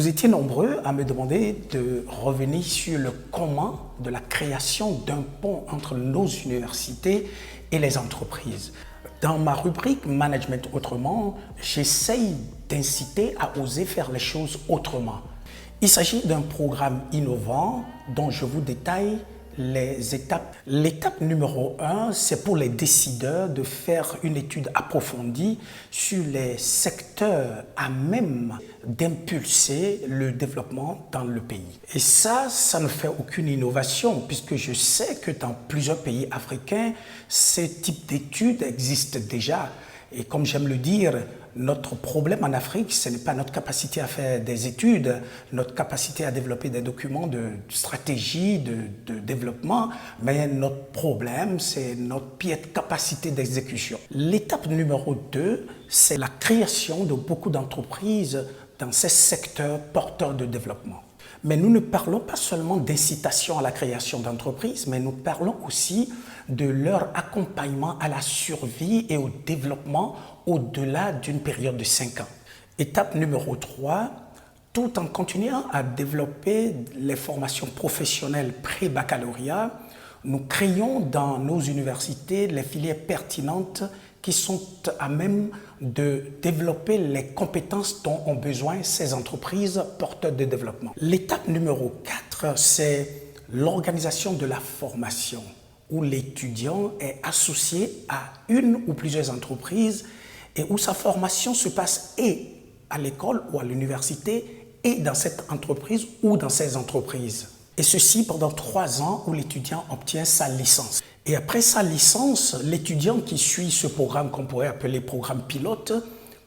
Vous étiez nombreux à me demander de revenir sur le comment de la création d'un pont entre nos universités et les entreprises. Dans ma rubrique Management autrement, j'essaye d'inciter à oser faire les choses autrement. Il s'agit d'un programme innovant dont je vous détaille les étapes. L'étape numéro 1, c'est pour les décideurs de faire une étude approfondie sur les secteurs à même d'impulser le développement dans le pays. Et ça ne fait aucune innovation puisque je sais que dans plusieurs pays africains, ce type d'études existe déjà. Et comme j'aime le dire, notre problème en Afrique, ce n'est pas notre capacité à faire des études, notre capacité à développer des documents de stratégie, de développement, mais notre problème, c'est notre piètre capacité d'exécution. L'étape numéro 2, c'est la création de beaucoup d'entreprises dans ces secteurs porteurs de développement. Mais nous ne parlons pas seulement d'incitation à la création d'entreprises, mais nous parlons aussi de leur accompagnement à la survie et au développement au-delà d'une période de 5 ans. Étape numéro 3, tout en continuant à développer les formations professionnelles pré-baccalauréat, nous créons dans nos universités les filières pertinentes qui sont à même de développer les compétences dont ont besoin ces entreprises porteurs de développement. L'étape numéro 4, c'est l'organisation de la formation, où l'étudiant est associé à une ou plusieurs entreprises et où sa formation se passe et à l'école ou à l'université et dans cette entreprise ou dans ces entreprises. Et ceci pendant 3 ans où l'étudiant obtient sa licence. Et après sa licence, l'étudiant qui suit ce programme qu'on pourrait appeler programme pilote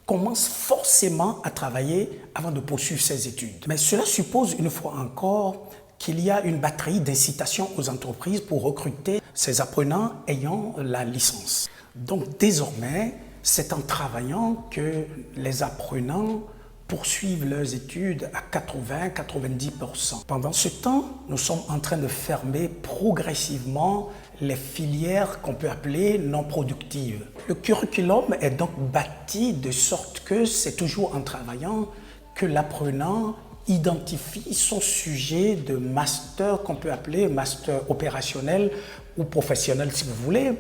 commence forcément à travailler avant de poursuivre ses études. Mais cela suppose une fois encore qu'il y a une batterie d'incitation aux entreprises pour recruter ces apprenants ayant la licence. Donc désormais, c'est en travaillant que les apprenants poursuivent leurs études à 80-90%. Pendant ce temps, nous sommes en train de fermer progressivement les filières qu'on peut appeler non productives. Le curriculum est donc bâti de sorte que c'est toujours en travaillant que l'apprenant identifie son sujet de master qu'on peut appeler master opérationnel ou professionnel si vous voulez.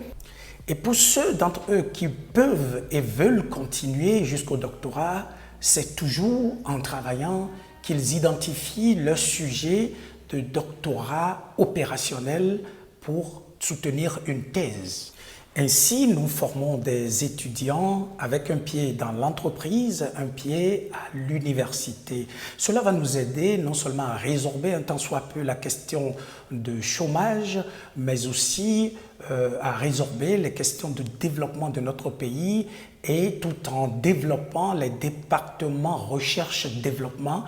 Et pour ceux d'entre eux qui peuvent et veulent continuer jusqu'au doctorat, c'est toujours en travaillant qu'ils identifient leur sujet de doctorat opérationnel pour soutenir une thèse. Ainsi, nous formons des étudiants avec un pied dans l'entreprise, un pied à l'université. Cela va nous aider non seulement à résorber un tant soit peu la question de chômage, mais aussi à résorber les questions de développement de notre pays et tout en développant les départements recherche-développement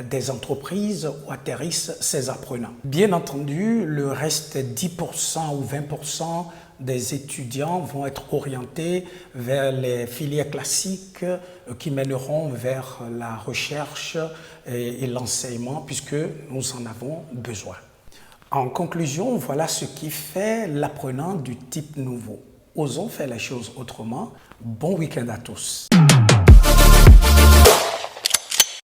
des entreprises où atterrissent ces apprenants. Bien entendu, le reste 10% ou 20% des étudiants vont être orientés vers les filières classiques qui mèneront vers la recherche et l'enseignement puisque nous en avons besoin. En conclusion, voilà ce qui fait l'apprenant du type nouveau. Osons faire les choses autrement. Bon week-end à tous.